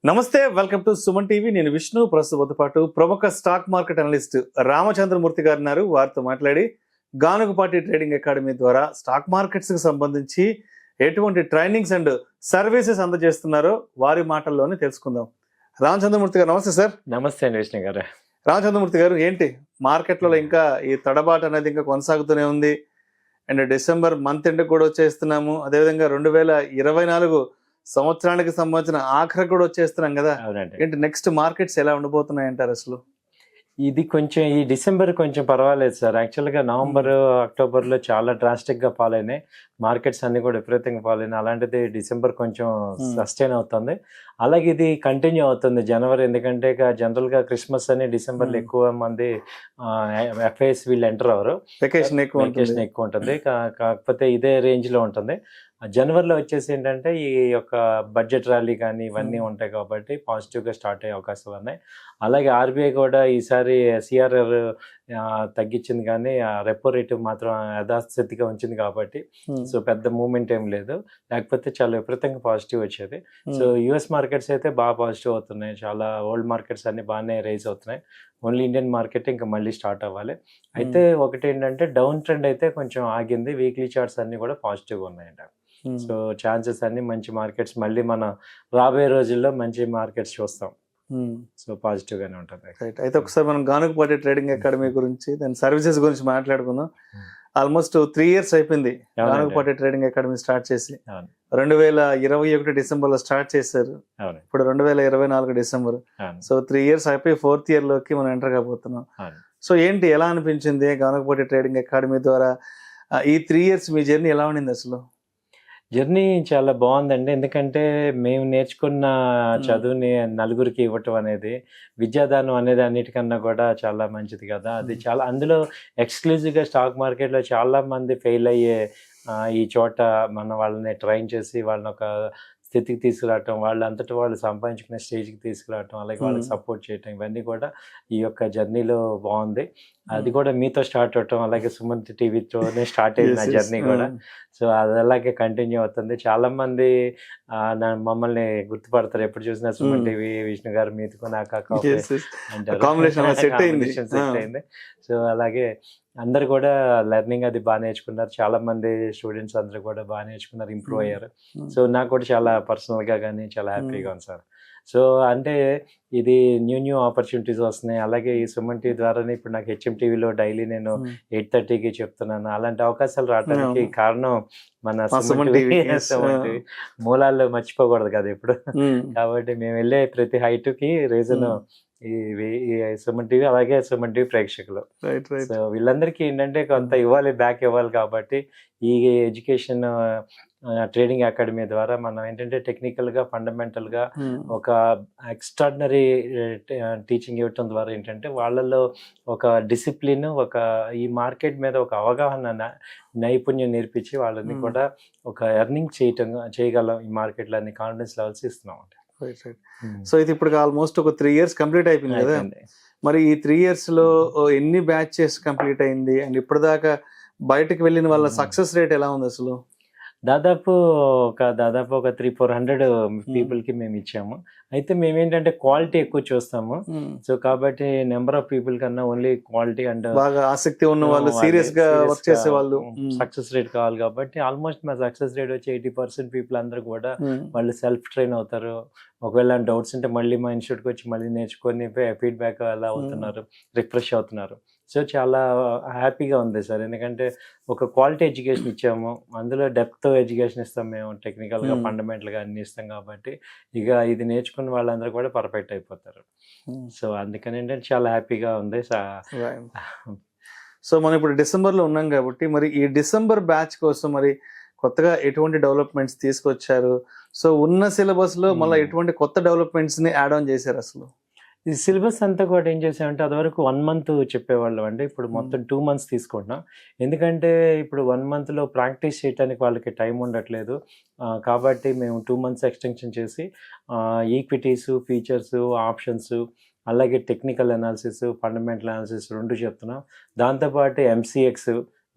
నమస్తే, welcome to Suman TV. నేను విష్ణు. ప్రస్తుతంతో పాటు ప్రముఖ స్టాక్ మార్కెట్ అనలిస్ట్ రామచంద్రమూర్తి గారు ఉన్నారు. వారితో మాట్లాడి గానుగుపాటి ట్రేడింగ్ అకాడమీ ద్వారా స్టాక్ మార్కెట్స్ కి సంబంధించి ఎటువంటి ట్రైనింగ్స్ అండ్ సర్వీసెస్ అందజేస్తున్నారో వారి మాటల్లోనే తెలుసుకుందాం. రామచంద్రమూర్తి గారు నమస్తే సార్. నమస్తే అండి విష్ణు గారు. రామచంద్రమూర్తి గారు, ఏంటి మార్కెట్లలో ఇంకా ఈ తడబాటు అనేది ఇంకా కొనసాగుతూనే ఉంది. అండ్ డిసెంబర్ మంత్ ఎండ్ కూడా వచ్చేస్తున్నాము. అదేవిధంగా 2024 సంవత్సరానికి సంబంధించిన ఆఖరి కూడా వచ్చేస్తున్నాం కదా. ఏంటి నెక్స్ట్ మార్కెట్స్ ఎలా ఉండబోతున్నాయి అంటారు అసలు? ఇది కొంచెం ఈ డిసెంబర్ కొంచెం పర్వాలేదు సార్. యాక్చువల్గా నవంబర్ అక్టోబర్లో చాలా డ్రాస్టిక్గా ఫాల్ అయినాయి మార్కెట్స్ అన్ని కూడా విపరీతంగా ఫాల్ అయినాయి. అలాంటిది డిసెంబర్ కొంచెం సస్టైన్ అవుతుంది. అలాగే ఇది కంటిన్యూ అవుతుంది జనవరి, ఎందుకంటే ఇక జనరల్గా క్రిస్మస్ అని డిసెంబర్లో ఎక్కువ మంది ఎఫ్ఐఎస్ వీళ్ళు ఎంటర్ అవ్వరు, వెకేషన్ ఎక్కువ ఉంటుంది. కాకపోతే ఇదే రేంజ్లో ఉంటుంది. జనవరిలో వచ్చేసి ఏంటంటే ఈ యొక్క బడ్జెట్ ర్యాలీ కానీ ఇవన్నీ ఉంటాయి కాబట్టి పాజిటివ్గా స్టార్ట్ అయ్యే అవకాశాలు ఉన్నాయి. అలాగే ఆర్బీఐ కూడా ఈసారి సిఆర్ఆర్ తగ్గించింది కానీ ఆ రెపో రేటు మాత్రం యథాస్థితిగా ఉంచింది కాబట్టి సో పెద్ద మూవ్మెంట్ ఏం లేదు. లేకపోతే చాలా విపరీతంగా పాజిటివ్ వచ్చేది. సో యుఎస్ మార్కెట్స్ అయితే బాగా పాజిటివ్ అవుతున్నాయి. చాలా ఓల్డ్ మార్కెట్స్ అన్ని బాగానే రైజ్ అవుతున్నాయి. ఓన్లీ ఇండియన్ మార్కెట్ ఇంకా మళ్ళీ స్టార్ట్ అవ్వాలి. అయితే ఒకటి ఏంటంటే డౌన్ ట్రెండ్ అయితే కొంచెం ఆగింది. వీక్లీ చార్ట్స్ అన్ని కూడా పాజిటివ్గా ఉన్నాయంట. సో ఛాన్సెస్ అన్ని మంచి మార్కెట్స్ మళ్ళీ మనం రాబోయే రోజుల్లో మంచి మార్కెట్స్ చూస్తాం. సో పాజిటివ్ గానే ఉంటుంది. అయితే ఒకసారి మనం గానుగుపాటి ట్రేడింగ్ అకాడమీ గురించి, దాని సర్వీసెస్ గురించి మాట్లాడుకుందాం. ఆల్మోస్ట్ 3 years అయిపోయింది గానుగుపాటి ట్రేడింగ్ అకాడమీ స్టార్ట్ చేసి. 2021 డిసెంబర్లో స్టార్ట్ చేశారు. ఇప్పుడు 2024 డిసెంబర్. సో 3 years అయిపోయి 4th year లోకి మనం ఎంటర్ కాబోతున్నాం. సో ఏంటి, ఎలా అనిపించింది గానుగుపాటి ట్రేడింగ్ అకాడమీ ద్వారా ఈ 3 years మీ జర్నీ ఎలా ఉండింది అసలు? జర్నీ చాలా బాగుందండి. ఎందుకంటే మేము నేర్చుకున్న చదువుని నలుగురికి ఇవ్వటం అనేది, విద్యాదానం అనేది అన్నిటికన్నా కూడా చాలా మంచిది కదా. అది చాలా అందులో ఎక్స్క్లూజివ్గా స్టాక్ మార్కెట్లో చాలా మంది ఫెయిల్ అయ్యే ఈ చోట మన వాళ్ళని ట్రైన్ చేసి వాళ్ళని ఒక స్థితికి తీసుకురావటం, వాళ్ళు అంతటి వాళ్ళు సంపాదించుకునే స్టేజ్కి తీసుకురావటం, అలాగే వాళ్ళకి సపోర్ట్ చేయటం, ఇవన్నీ కూడా ఈ యొక్క జర్నీలో బాగుంది. అది కూడా మీతో స్టార్ట్ అవటం, అలాగే సుమంత్ టీవీతోనే స్టార్ట్ అయింది నా జర్నీ కూడా. సో అది అలాగే కంటిన్యూ అవుతుంది. చాలా మంది మమ్మల్ని గుర్తుపడతారు, ఎప్పుడు చూసినా సుమన్ టీవీ విష్ణు గారు మీతో నాకు అంటారు. సెట్ అయింది. సో అలాగే అందరు కూడా లెర్నింగ్ అది బాగా నేర్చుకున్నారు. చాలా మంది స్టూడెంట్స్ అందరూ కూడా బాగా నేర్చుకున్నారు, ఇంప్రూవ్ అయ్యారు. సో నాకు కూడా చాలా పర్సనల్గా కానీ చాలా హ్యాపీగా ఉంది సార్. సో అంటే ఇది న్యూ ఆపర్చునిటీస్ వస్తున్నాయి. అలాగే ఈ సుమన్ టీవీ ద్వారానే ఇప్పుడు నాకు హెచ్ఎం టీవీలో డైలీ నేను 8:30కి చెప్తున్నాను. అలాంటి అవకాశాలు రావడానికి కారణం మన సుమన్ టీవీ. మూలాల్లో మర్చిపోకూడదు కదా ఇప్పుడు. కాబట్టి మేము వెళ్ళే ప్రతి హైట్కి రీజన్ ఈ సుమన్ టీవీ, అలాగే సుమన్ టీవీ ప్రేక్షకులు. సో వీళ్ళందరికీ ఏంటంటే కొంత ఇవ్వాలి, బ్యాక్ ఇవ్వాలి. కాబట్టి ఈ ఎడ్యుకేషన్ ట్రేడింగ్ అకాడమీ ద్వారా మనం ఏంటంటే టెక్నికల్గా ఫండమెంటల్గా ఒక ఎక్స్ట్రాడినరీ టీచింగ్ ఇవ్వటం ద్వారా ఏంటంటే వాళ్ళల్లో ఒక డిసిప్లిన్, ఒక ఈ మార్కెట్ మీద ఒక అవగాహన, నైపుణ్యం నేర్పించి వాళ్ళని కూడా ఒక ఎర్నింగ్ చేయగలం ఈ మార్కెట్లో అన్ని కాన్ఫిడెన్స్ లెవెల్స్ ఇస్తున్నాం. సో ఇది ఇప్పుడు ఆల్మోస్ట్ ఒక 3 years కంప్లీట్ అయిపోయింది కదా. మరి ఈ 3 years లో ఎన్ని బ్యాచెస్ కంప్లీట్ అయింది అండ్ ఇప్పటిదాకా బయటకు వెళ్ళిన వాళ్ళ సక్సెస్ రేట్ ఎలా ఉంది అసలు? దాదాపు ఒక 300-400 పీపుల్కి మేము ఇచ్చాము. అయితే మేమేంటంటే క్వాలిటీ ఎక్కువ చూస్తాము. సో కాబట్టి నెంబర్ ఆఫ్ పీపుల్ కన్నా ఓన్లీ క్వాలిటీ అండ్ బాగా ఆసక్తి ఉన్న వాళ్ళు, సీరియస్ గా వర్క్ చేసే వాళ్ళు సక్సెస్ రేట్ కావాలి. కాబట్టి ఆల్మోస్ట్ మా సక్సెస్ రేట్ వచ్చి 80% పీపుల్ అందరూ కూడా వాళ్ళు సెల్ఫ్ ట్రైన్ అవుతారు. ఒకవేళ డౌట్స్ ఉంటే మళ్ళీ మా ఇన్స్టిట్యూట్కి వచ్చి మళ్ళీ నేర్చుకొని ఫీడ్బ్యాక్ అలా అవుతున్నారు, రిఫ్రెష్ అవుతున్నారు. సో చాలా హ్యాపీగా ఉంది సార్. ఎందుకంటే ఒక క్వాలిటీ ఎడ్యుకేషన్ ఇచ్చాము, అందులో డెప్త్ ఎడ్యుకేషన్ ఇస్తాం మేము, టెక్నికల్గా ఫండమెంటల్గా అన్ని ఇస్తాం. కాబట్టి ఇక ఇది నేర్చుకున్న వాళ్ళందరూ కూడా పర్ఫెక్ట్ అయిపోతారు. సో అందుకని ఏంటంటే చాలా హ్యాపీగా ఉంది. సో మనం ఇప్పుడు డిసెంబర్లో ఉన్నాం కాబట్టి మరి ఈ డిసెంబర్ బ్యాచ్ కోసం మరి కొత్తగా ఎటువంటి డెవలప్మెంట్స్ తీసుకొచ్చారు? సో ఉన్న సిలబస్లో మళ్ళీ ఎటువంటి కొత్త డెవలప్మెంట్స్ని యాడ్ ఆన్ చేశారు అసలు? ఈ సిలబస్ అంతా కూడా ఏం చేసామంటే అదివరకు 1 month చెప్పేవాళ్ళం అండి. ఇప్పుడు మొత్తం 2 months తీసుకుంటున్నాం. ఎందుకంటే ఇప్పుడు 1 monthలో ప్రాక్టీస్ చేయడానికి వాళ్ళకి టైం ఉండట్లేదు. కాబట్టి మేము 2 months ఎక్స్టెన్షన్ చేసి ఈక్విటీస్, ఫీచర్స్, ఆప్షన్స్, అలాగే టెక్నికల్ అనాలిసిస్, ఫండమెంటల్ అనాలిసిస్ 2 చెప్తున్నాం. దాంతోపాటు MCX,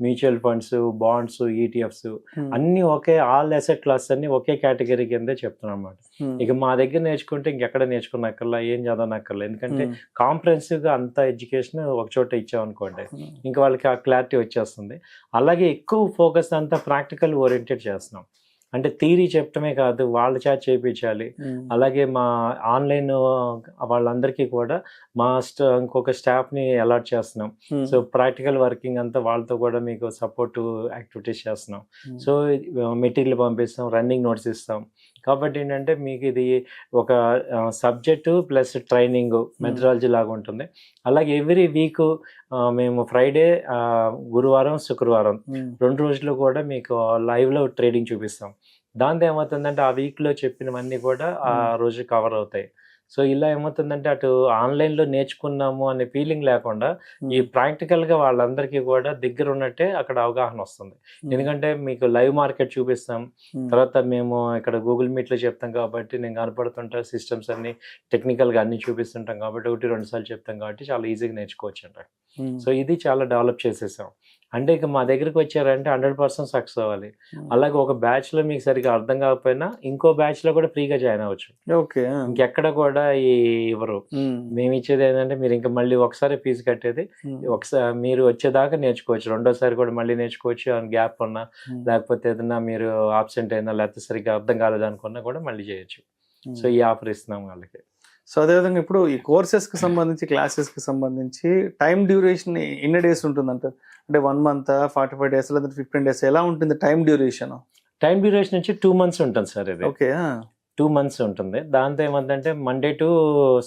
mutual funds, bonds, ETFs అన్నీ ఒకే ఆల్ అసెట్ క్లాస్ అన్ని ఒకే కేటగిరీ కిందే చెప్తున్నాం అనమాట. ఇక మా దగ్గర నేర్చుకుంటే ఇంకెక్కడ నేర్చుకున్నక్కర్లా, ఏం చదవనక్కర్లా. ఎందుకంటే కాంప్రహెన్సివ్గా అంత ఎడ్యుకేషన్ ఒక చోట ఇచ్చామనుకోండి, ఇంకా వాళ్ళకి ఆ క్లారిటీ వచ్చేస్తుంది. అలాగే ఎక్కువ ఫోకస్ అంతా ప్రాక్టికల్ ఓరియంటెడ్ చేస్తున్నాం. అంటే థియరీ చెప్పడమే కాదు, వాళ్ళ చేత చేయించాలి. అలాగే మా ఆన్లైన్ వాళ్ళందరికీ కూడా ఇంకొక స్టాఫ్ని అలాట్ చేస్తున్నాం. సో ప్రాక్టికల్ వర్కింగ్ అంతా వాళ్ళతో కూడా మీకు సపోర్ట్ యాక్టివిటీస్ చేస్తున్నాం. సో మెటీరియల్ పంపిస్తాం, రన్నింగ్ నోట్స్ ఇస్తాం. కాబట్టి ఏంటంటే మీకు ఇది ఒక సబ్జెక్టు ప్లస్ ట్రైనింగ్ మెథడాలజీ లాగా ఉంటుంది. అలాగే ఎవ్రీ వీక్ మేము ఫ్రైడే, గురువారం, శుక్రవారం 2 రోజులు కూడా మీకు లైవ్లో ట్రేడింగ్ చూపిస్తాం. దాంతో ఏమవుతుందంటే ఆ వీక్లో చెప్పినవన్నీ కూడా ఆ రోజు కవర్ అవుతాయి. సో ఇలా ఏమవుతుందంటే అటు ఆన్లైన్లో నేర్చుకున్నాము అనే ఫీలింగ్ లేకుండా ఈ ప్రాక్టికల్గా వాళ్ళందరికీ కూడా దగ్గర ఉన్నట్టే అక్కడ అవగాహన వస్తుంది. ఎందుకంటే మీకు లైవ్ మార్కెట్ చూపిస్తాం, తర్వాత మేము ఇక్కడ గూగుల్ మీట్లో చెప్తాం కాబట్టి నేను కనపడుతుంటా, సిస్టమ్స్ అన్ని టెక్నికల్గా అన్ని చూపిస్తుంటాం కాబట్టి 1-2 సార్లు చెప్తాం కాబట్టి చాలా ఈజీగా నేర్చుకోవచ్చు అంట. సో ఇది చాలా డెవలప్ చేసేసాం. అంటే ఇక మా దగ్గరికి వచ్చారంటే 100% సక్సెస్ అవ్వాలి. అలాగే ఒక బ్యాచ్లో మీకు సరిగ్గా అర్థం కాకపోయినా ఇంకో బ్యాచ్లో కూడా ఫ్రీగా జాయిన్ అవ్వచ్చు. ఓకే, ఇంకెక్కడ కూడా ఇవ్వరు. మేము ఇచ్చేది ఏంటంటే మీరు ఇంకా మళ్ళీ ఒకసారి ఫీజు కట్టేది, ఒకసారి మీరు వచ్చేదాకా నేర్చుకోవచ్చు. రెండోసారి కూడా మళ్ళీ నేర్చుకోవచ్చు. గ్యాప్ ఉన్నా, లేకపోతే ఏదన్నా మీరు ఆబ్సెంట్ అయినా, లేకపోతే సరిగ్గా అర్థం కాలేదనుకున్నా కూడా మళ్ళీ చేయొచ్చు. సో ఈ ఆఫర్ ఇస్తున్నాం వాళ్ళకి. సో అదేవిధంగా ఇప్పుడు ఈ కోర్సెస్కి సంబంధించి, క్లాసెస్కి సంబంధించి టైం డ్యూరేషన్ ఎన్ని డేస్ ఉంటుందంట? అంటే 1 month, 45 days, లేదా 15 days, ఎలా ఉంటుంది టైం డ్యూరేషన్? టైం డ్యూరేషన్ వచ్చి 2 months ఉంటుంది సార్. ఇది ఓకే, 2 months ఉంటుంది. దాంతో ఏమంటే మండే టు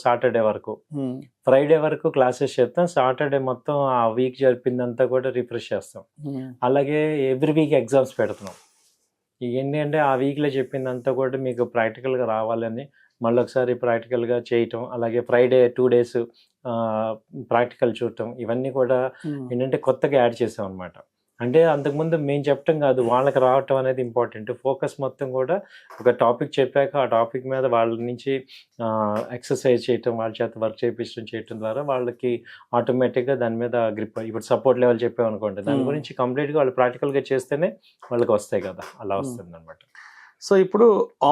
సాటర్డే వరకు, ఫ్రైడే వరకు క్లాసెస్ చెప్తాం. సాటర్డే మొత్తం ఆ వీక్ జరిపిందంతా కూడా రిఫ్రెష్ చేస్తాం. అలాగే ఎవ్రీ వీక్ ఎగ్జామ్స్ పెడుతున్నాం. ఏంటి అంటే ఆ వీక్లో చెప్పిందంతా కూడా మీకు ప్రాక్టికల్గా రావాలని మళ్ళీ ఒకసారి ప్రాక్టికల్గా చేయటం. అలాగే ఫ్రైడే 2 days ప్రాక్టికల్ చూడటం. ఇవన్నీ కూడా ఏంటంటే కొత్తగా యాడ్ చేసాం అనమాట. అంటే అంతకుముందు మేము చెప్పటం కాదు, వాళ్ళకి రావటం అనేది ఇంపార్టెంట్. ఫోకస్ మొత్తం కూడా ఒక టాపిక్ చెప్పాక ఆ టాపిక్ మీద వాళ్ళ నుంచి ఎక్సర్సైజ్ చేయటం, వాళ్ళ చేత వర్క్ చేయటం ద్వారా వాళ్ళకి ఆటోమేటిక్గా దాని మీద గ్రిప్. ఇప్పుడు సపోర్ట్ లెవెల్ చెప్పామనుకోండి, దాని గురించి కంప్లీట్గా వాళ్ళు ప్రాక్టికల్గా చేస్తేనే వాళ్ళకి వస్తాయి కదా, అలా వస్తుంది అనమాట. సో ఇప్పుడు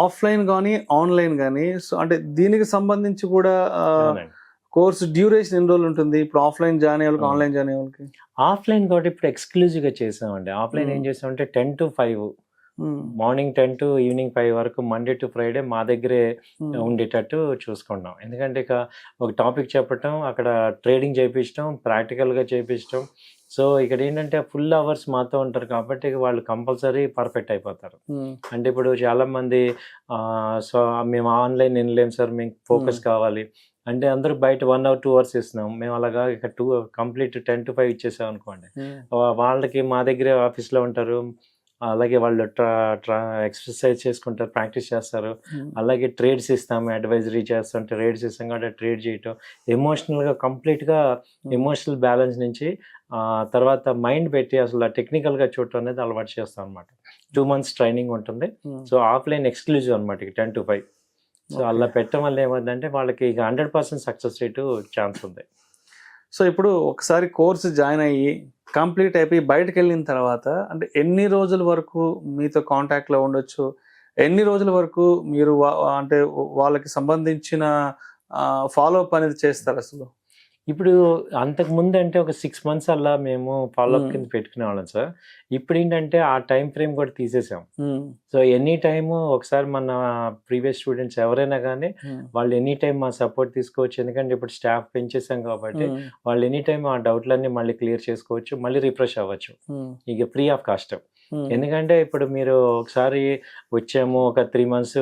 ఆఫ్లైన్ కానీ ఆన్లైన్ కానీ, సో అంటే దీనికి సంబంధించి కూడా కోర్స్ డ్యూరేషన్ ఎన్ని రోజులు ఉంటుంది? ఇప్పుడు ఆఫ్లైన్ జాయిన్ అయ్యే వాళ్ళకి, ఆన్లైన్ జాయిన్ అయ్యే వాళ్ళకి? ఆఫ్లైన్ కాబట్టి ఇప్పుడు ఎక్స్క్లూజివ్గా చేసామండి. ఆఫ్లైన్ ఏం చేసామంటే 10 to 5, మార్నింగ్ 10 to ఈవినింగ్ 5 వరకు, మండే టు ఫ్రైడే మా దగ్గరే ఉండేటట్టు చూసుకుంటాం. ఎందుకంటే ఇక ఒక టాపిక్ చెప్పటం, అక్కడ ట్రేడింగ్ చేయించడం, ప్రాక్టికల్గా చేయించడం. సో ఇక్కడ ఏంటంటే ఫుల్ అవర్స్ మాతో ఉంటారు కాబట్టి వాళ్ళు కంపల్సరీ పర్ఫెక్ట్ అయిపోతారు. అంటే ఇప్పుడు చాలామంది సో మేము ఆన్లైన్ వినలేము సార్, మీకు ఫోకస్ కావాలి అంటే అందరూ బయట 1 or 2 hours ఇస్తున్నాం. మేము అలాగా ఇక కంప్లీట్ 10 to 5 ఇచ్చేసాం అనుకోండి, వాళ్ళకి మా దగ్గరే ఆఫీస్లో ఉంటారు. అలాగే వాళ్ళు ఎక్సర్సైజ్ చేసుకుంటారు, ప్రాక్టీస్ చేస్తారు. అలాగే ట్రేడ్స్ ఇస్తాము, అడ్వైజరీ చేస్తాం, ట్రేడ్స్ ఇస్తాం కాబట్టి ట్రేడ్ చేయటం, ఎమోషనల్గా కంప్లీట్గా ఎమోషనల్ బ్యాలెన్స్ నుంచి తర్వాత మైండ్ పెట్టి అసలు టెక్నికల్గా చూడటం అనేది అలవాటు చేస్తాం అనమాట. 2 months ట్రైనింగ్ ఉంటుంది. సో ఆఫ్లైన్ ఎక్స్క్లూజివ్ అనమాట, 10 to 5. సో అలా పెట్టడం వల్ల ఏమైందంటే వాళ్ళకి ఇక 100% సక్సెస్ రేటు ఛాన్స్ ఉంది. సో ఇప్పుడు ఒకసారి కోర్సు జాయిన్ అయ్యి కంప్లీట్ అయిపోయి బయటకు వెళ్ళిన తర్వాత అంటే ఎన్ని రోజుల వరకు మీతో కాంటాక్ట్లో ఉండొచ్చు? ఎన్ని రోజుల వరకు మీరు అంటే వాళ్ళకి సంబంధించిన ఫాలోఅప్ అనేది చేస్తారు అసలు? ఇప్పుడు అంతకుముందు అంటే ఒక 6 months అలా మేము ఫాలోఅప్ కింద పెట్టుకునే వాళ్ళం సార్. ఇప్పుడు ఏంటంటే ఆ టైం ఫ్రేమ్ కూడా తీసేసాం. సో ఎనీ టైము ఒకసారి మన ప్రీవియస్ స్టూడెంట్స్ ఎవరైనా కానీ వాళ్ళు ఎనీ టైం మా సపోర్ట్ తీసుకోవచ్చు. ఎందుకంటే ఇప్పుడు స్టాఫ్ పెంచేసాం కాబట్టి వాళ్ళు ఎనీ టైం ఆ డౌట్లన్నీ మళ్ళీ క్లియర్ చేసుకోవచ్చు, మళ్ళీ రిఫ్రెష్ అవ్వచ్చు, ఇక ఫ్రీ ఆఫ్ కాస్ట్. ఎందుకంటే ఇప్పుడు మీరు ఒకసారి వచ్చాము, ఒక 3 months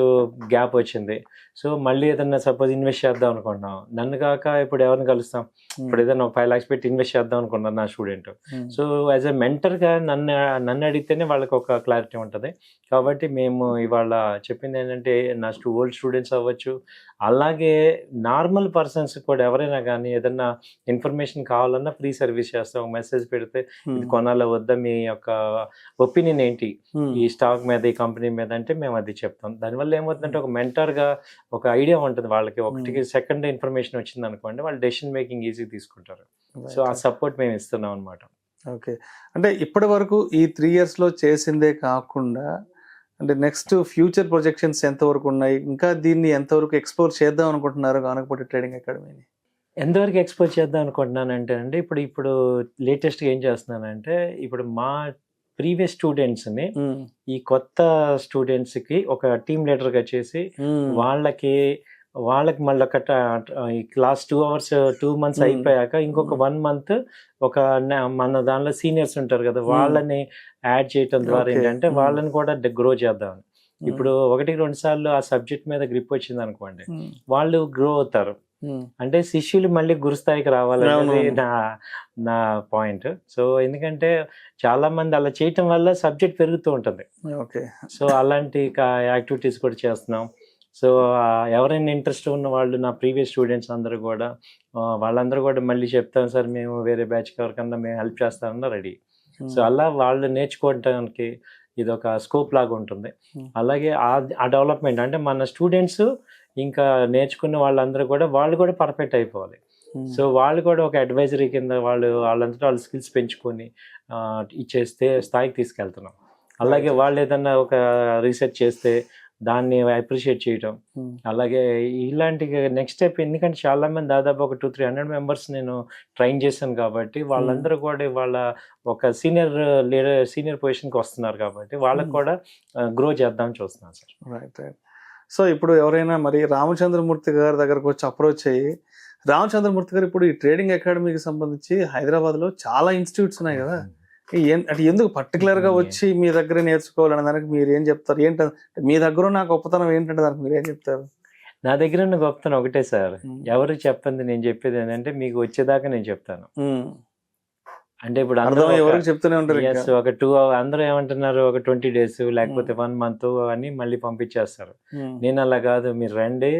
గ్యాప్ వచ్చింది. సో మళ్ళీ ఏదన్నా సపోజ్ ఇన్వెస్ట్ చేద్దాం అనుకుంటున్నాం, నన్ను కాక ఇప్పుడు ఎవరిని కలుస్తాం? ఇప్పుడు ఏదైనా 5 lakhs పెట్టి ఇన్వెస్ట్ చేద్దాం అనుకున్నారు నా స్టూడెంట్. సో యాజ్ ఎ మెంటర్గా నన్ను అడిగితేనే వాళ్ళకి ఒక క్లారిటీ ఉంటుంది. కాబట్టి మేము ఇవాళ చెప్పింది ఏంటంటే నా ఓల్డ్ స్టూడెంట్స్ అవ్వచ్చు, అలాగే నార్మల్ పర్సన్స్ కూడా ఎవరైనా కానీ ఏదన్నా ఇన్ఫర్మేషన్ కావాలన్నా ఫ్రీ సర్వీస్ చేస్తాం. మెసేజ్ పెడితే ఇది కొనాలా వద్దా, మీ యొక్క ఒపీనియన్ ఏంటి ఈ స్టాక్ మీద, ఈ కంపెనీ మీద అంటే మేము అది చెప్తాం. దానివల్ల ఏమవుతుందంటే ఒక మెంటర్గా ఒక ఐడియా ఉంటుంది వాళ్ళకి. ఒకటికి సెకండ్ ఇన్ఫర్మేషన్ వచ్చింది అనుకోండి, వాళ్ళు డెసిషన్ మేకింగ్ ఈజీ తీసుకుంటారు. సో ఆ సపోర్ట్ మేము ఇస్తున్నాం అనమాట. ఓకే. అంటే ఇప్పటి వరకు ఈ 3 ఇయర్స్‌లో చేసిందే కాకుండా అంటే నెక్స్ట్ ఫ్యూచర్ ప్రొజెక్షన్స్ ఎంతవరకు ఉన్నాయి? ఇంకా దీన్ని ఎంతవరకు ఎక్స్‌ప్లోర్ చేద్దాం అనుకుంటున్నారు గానకపూడి ట్రేడింగ్ అకాడమీని? ఎంతవరకు ఎక్స్‌పోజ్ చేద్దాం అనుకుంటున్నానంటే అండి, ఇప్పుడు లేటెస్ట్‌గా ఏం చేస్తున్నానంటే, ఇప్పుడు మా ప్రీవియస్ స్టూడెంట్స్‌ని హ్మ్. ఈ కొత్త స్టూడెంట్స్‌కి ఒక టీమ్ లీడర్‌గా చేసి, హ్మ్. వాళ్ళకి వాళ్ళకి మళ్ళీ ఒక ఈ క్లాస్ 2 అవర్స్ 2 మంత్స్ హ్మ్. అయిపోయాక ఇంకొక హ్మ్. 1 మంత్ ఒక మన దానిలో సీనియర్స్ ఉంటారు కదా! హ్మ్. వాళ్ళని యాడ్ చేయటం ద్వారా ఓకే. ఏంటంటే, హ్మ్. వాళ్ళని కూడా గ్రో చేద్దామని. హ్మ్. ఇప్పుడు 1, 2 సార్లు ఆ సబ్జెక్ట్ మీద గ్రిప్ వచ్చిందనుకోండి, హ్మ్. వాళ్ళు గ్రో అవుతారు. హ్మ్. అంటే శిష్యులు మళ్ళీ గురుస్థాయికి రావాలనేది అవునవును. నా నా పాయింట్. సో, ఎందుకంటే చాలామంది అలా చేయటం వల్ల సబ్జెక్ట్ పెరుగుతూ ఉంటుంది. ఓకే. సో, అలాంటి యాక్టివిటీస్ కూడా చేస్తున్నాం. సో, ఎవరైనా ఇంట్రెస్ట్ ఉన్న వాళ్ళు నా ప్రీవియస్ స్టూడెంట్స్ అందరూ గూడా వాళ్ళందరూ గూడా మళ్ళీ చెప్తాం సార్ మేము వేరే బ్యాచ్‌కి ఎవరికన్నా మేము హెల్ప్ చేస్తామన్నా రెడీ. సో, హ్మ్. అలా వాళ్ళు నేర్చుకోవటానికి ఇదొక స్కోప్ లాగా ఉంటుంది. హ్మ్. అలాగే ఆ డెవలప్‌మెంట్ అంటే మన స్టూడెంట్స్ ఇంకా నేర్చుకున్న వాళ్ళందరూ గూడా వాళ్ళు గూడా పర్ఫెక్ట్ అయిపోవాలి. హ్మ్. సో, వాళ్ళు కూడా ఒక అడ్వైజరీ కింద వాళ్ళంతట వాళ్ళు స్కిల్స్ పెంచుకొని ఇచ్చేస్తే స్థాయికి తీసుకెళ్తున్నాం. అలాగే రైట్. వాళ్ళేదన్నా ఒక రీసెర్చ్ చేస్తే దాన్ని అప్రిషియేట్ చేయటం. హ్మ్. అలాగే ఇలాంటి నెక్స్ట్ స్టెప్ ఎందుకంటే చాలామంది దాదాపు ఒక 300 మెంబర్స్ నేను ట్రైన్ చేశాను కాబట్టి, హ్మ్. వాళ్ళందరూ కూడా వాళ్ళ ఒక సీనియర్ పొజిషన్‌కి వస్తున్నారు కాబట్టి, వాళ్ళకి హ్మ్. కూడా గ్రో చేద్దామని చూస్తున్నాను సార్. రైట్. రైట్. సో, ఇప్పుడు ఎవరైనా మరి రామచంద్రమూర్తి గారి దగ్గరకొచ్చి అప్రోచ్ అయ్యి, రామచంద్రమూర్తి గారు ఇప్పుడు ఈ ట్రేడింగ్ అకాడమీకి సంబంధించి హైదరాబాద్‌లో చాలా ఇన్‌స్టిట్యూట్స్ ఉన్నాయి గదా! అంటే ఎందుకు పర్టిక్యులర్‌గా హ్మ్. వచ్చి మీ దగ్గరే నేర్చుకోవాలనే దానికి మీరేం చెప్తారు? మీ దగ్గరున్న గొప్పతనం ఏంటంటే దానికి మీరేం చెప్తారు? నా దగ్గరున్న గొప్పతనం ఒకటే సార్. హ్మ్. ఎవరికి చెప్పంది నేను చెప్పేదేంటంటే మీకు వచ్చేదాకా నేను చెప్తాను. హ్మ్. అంటే ఇప్పుడు అందరూ అర్థమయ్యే వరకు చెప్తూనే ఉంటారింకా. ఒక 2 అందరూ ఏమంటున్నారు ఒక 20 డేస్ హ్మ్. లేకపోతే 1 మంత్ అని మళ్ళీ పంపించేస్తారు. హ్మ్. నేను అలా కాదు. మీరు రండి.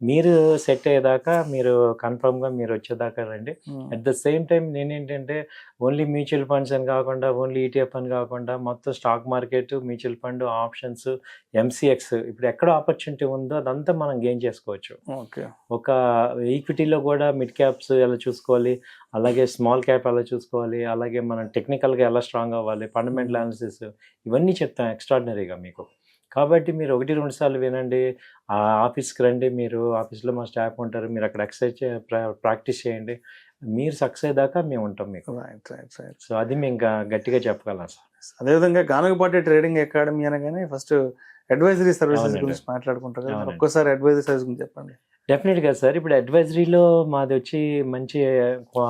మీరు సెట్ అయ్యేదాకా మీరు కన్ఫర్మ్‌గా మీరొచ్చేదాకా రండి. హ్మ్. అట్ ద సేమ్ టైమ్ నేనేంటంటే ఓన్లీ మ్యూచువల్ ఫండ్స్ అని కాకుండా, ఓన్లీ ఈటీఎఫ్ అని కాకుండా మొత్తం stock market, mutual fund, options, MCX ఇప్పుడు ఎక్కడ ఆపర్చునిటీ ఉందో అదంతా మనం గెయిన్ చేసుకోవచ్చు. ఓకే. ఒక ఈక్విటీలో కూడా మిడ్ క్యాప్స్ ఎలా చూసుకోవాలి, అలాగే స్మాల్ క్యాప్ ఎలా చూసుకోవాలి, అలాగే మనం టెక్నికల్‌గా ఎలా స్ట్రాంగ్ అవ్వాలి, ఫండమెంటల్ హ్మ్. అనాలిసిస్ ఇవన్నీ చెప్తాం ఎక్స్ట్రార్డినరీగా మీకు. కాబట్టి మీరు 1, 2 సార్లు వినండి. ఆఫీస్‌కి రండి. మీరు ఆఫీస్‌లో మా స్టాఫ్ ఉంటారు. మీరు అక్కడ ఎక్సర్సైజ్ ప్రాక్టీస్ చేయండి. మీరు సక్సెస్ అయ్యేదాకా మేము ఉంటాం మీకు. రైట్. రైట్. రైట్. సో, అది మేము గట్టిగా చెప్పగలం సార్. అదేవిధంగా గానగపాటి ట్రేడింగ్ అకాడమీ అనగానే ఫస్ట్ అడ్వైజరీ సర్వీసెస్ అవునండి. గురించి మాట్లాడుకుంటారు కదా! మరి అవునండి. ఒక్కసారి అడ్వైజరీ సర్వీస్ గురించి చెప్పండి. డెఫినెట్‌గా సార్. ఇప్పుడు అడ్వైజరీలో మాదొచ్చి మంచి క్వా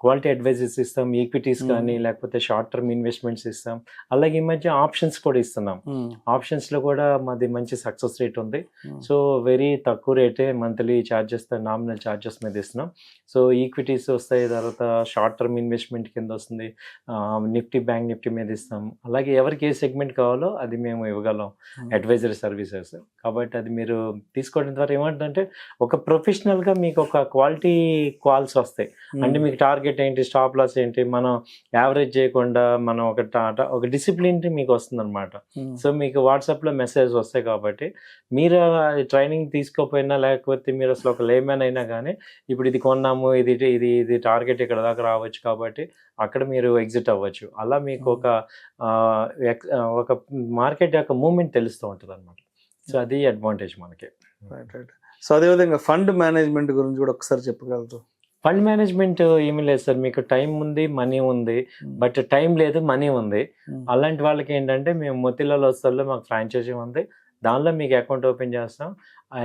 క్వాలిటీ అడ్వైజెస్ ఇస్తాం. ఈక్విటీస్ హ్మ్. కానీ, లేకపోతే షార్ట్ టర్మ్ ఇన్వెస్ట్‌మెంట్స్ ఇస్తాం. అలాగే ఈ మధ్య ఆప్షన్స్ కూడా ఇస్తున్నాం. హ్మ్. ఆప్షన్స్‌లో కూడా మాది మంచి సక్సెస్ రేట్ ఉంది. హ్మ్. సో, వెరీ తక్కువ రేటే మంత్లీ నామినల్ చార్జెస్ మీద ఇస్తున్నాం. సో, ఈక్విటీస్ వస్తాయి. తర్వాత షార్ట్ టర్మ్ ఇన్వెస్ట్‌మెంట్ కింద వస్తుంది. బ్యాంక్ నిఫ్టీ మీద ఇస్తాం. అలాగే ఎవరికి ఏ సెగ్మెంట్ కావాలో అది మేము ఇవ్వగలం హ్మ్. Advisory services. కాబట్టి అది మీరు తీసుకోవడం ద్వారా ఏమంటంటే ఒక ప్రొఫెషనల్‌గా మీకొక క్వాలిటీ కాల్స్ వస్తాయి. అంటే హ్మ్. మీకు టార్గెట్ ఏంటి? స్టాప్ లాస్ ఏంటి? మనం యావరేజ్ చేయకుండా మనం ఒక డిసిప్లిన్ మీకొస్తుందనమాట. హ్మ్. సో, మీకు వాట్సాప్‌లో మెసేజెస్ వస్తాయి కాబట్టి, మీరు ట్రైనింగ్ తీసుకోకపోయినా లేకపోతే మీరసలు ఒక లేమ్యాన్ అయినా గానీ, ఇప్పుడు ఇది కొన్నాము, ఇది టార్గెట్ ఇక్కడ దాకా రావచ్చు కాబట్టి, అక్కడ మీరు ఎగ్జిట్ అవ్వచ్చు. అలా మీకు హ్మ్. ఒక మార్కెట్ యొక్క మూవ్‌మెంట్ తెలుస్తూ ఉంటదనమాట. సో, అది అడ్వాంటేజ్ మనకి. రైట్. రైట్. సో, అదేవిధంగా ఫండ్ మేనేజ్‌మెంట్ గురించి గూడా ఒకసారి చెప్పగలరు? ఫండ్ మేనేజ్‌మెంట్ ఏమీ లేదు సార్. మీకు టైం ఉంది, మనీ ఉంది. హ్మ్. బట్ టైం లేదు, మనీ ఉంది. హ్మ్. అలాంటి వాళ్ళకేంటంటే మేము మోతీలాల్ ఓస్వాల్‌లో మాకు ఫ్రాంచైజీ ఉంది. దానిలో మీకు అకౌంట్ ఓపెన్ చేస్తాం.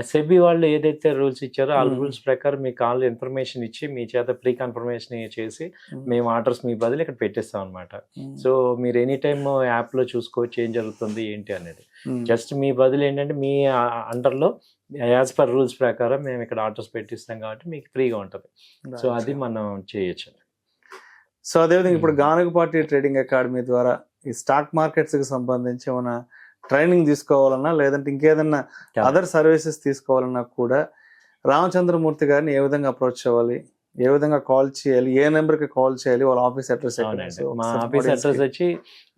సెబీ వాళ్ళు ఏదైతే రూల్స్ ఇచ్చారో ఆ హ్మ్. రూల్స్ ప్రకారం మీకు ఆల్ ఇన్ఫర్మేషన్ ఇచ్చి మీ చేత ప్రీ కన్ఫర్మేషన్ చేసి హ్మ్. మేము ఆర్డర్స్ మీ బదులు ఇక్కడ పెట్టిస్తాం అనమాట. హ్మ్. సో, మీరు ఎనీ టైమ్ యాప్‌లో చూసుకోవచ్చు ఏం జరుగుతుంది ఏంటి అనేది. హ్మ్. జస్ట్ మీ బదులు ఏంటంటే మీ అండర్‌లో యాస్ పర్ రూల్స్ ప్రకారం మేము ఇక్కడ ఆర్డర్స్ పెట్టిస్తాం కాబట్టి మీకు ఫ్రీగా ఉంటది. So, right. అది మనం చేయొచ్చు. సో, అదేవిధంగా ఇప్పుడు హ్మ్. గానగపాటి ట్రేడింగ్ అకాడమీ ద్వారా ఈ స్టాక్ మార్కెట్స్‌కి సంబంధించి ఏమన్నా ట్రైనింగ్ తీసుకోవాలన్నా, లేదంటే ఇంకేదన్నా యాహ్! అదర్ సర్వీసెస్ తీసుకోవాలన్నా కూడా రామచంద్రమూర్తి గారిని ఏ విధంగా అప్రోచ్ అవ్వాలి? ఏ విధంగా కాల్ చేయాలి? ఏ నంబర్‌కి కాల్ చేయాలి? వాళ్ళ ఆఫీస్ అడ్రెస్ ఎక్కడ? అవునండి. సో, మా ఒకసారి ఆఫీస్ ఆడియన్స్‌కి అడ్రెస్ వచ్చి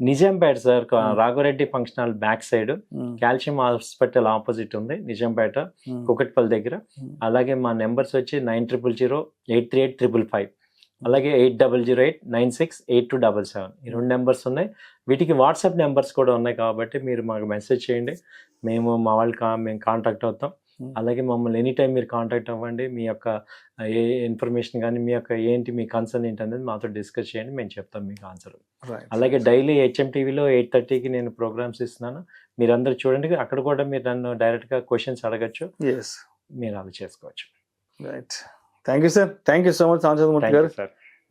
నిజాంపేట సార్. హ్మ్. Raghava Reddy function hall back side హ్మ్. కాల్షియం హాస్పిటల్ ఆపోజిట్ ఉంది నిజాంపేట, హ్మ్. కూకట్పల్లి దగ్గర. హ్మ్. అలాగే మా నంబర్స్ వచ్చి 9000 838 555. అలాగే 8008968277 ఈ 2 నెంబర్స్ ఉన్నాయి. వీటికి వాట్సాప్ నెంబర్స్ కూడా ఉన్నాయి కాబట్టి మీరు మాకు మెసేజ్ చేయండి, మేము మా వాళ్ళు మేము కాంటాక్ట్ అవుతాం. అలాగే మమ్మల్ని ఎనీ టైం మీరు కాంటాక్ట్ అవ్వండి. మీ యొక్క ఏ ఇన్ఫర్మేషన్ కానీ మీ యొక్క ఏంటి మీ కన్సర్న్ ఏంటి అనేది మాతో డిస్కస్ చేయండి, మేము చెప్తాం మీకు ఆన్సర్. అలాగే డైలీ HM-TVలో 8:30కి నేను ప్రోగ్రామ్స్ ఇస్తున్నాను, మీరందరూ చూడండి. అక్కడ కూడా మీరు నన్ను డైరెక్ట్గా క్వశ్చన్స్ అడగచ్చు, మీరు అలా చేసుకోవచ్చు. Right, thank you sir, thank you so much Ramachandramurthy గారు.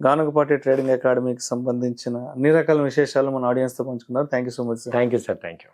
గానుగపాటి ట్రేడింగ్ అకాడమీకి సంబంధించిన అన్ని రకాల విశేషాలు మన ఆడియన్స్తో పంచుకున్నారు. Thank you so much sir. Thank you sir, thank you.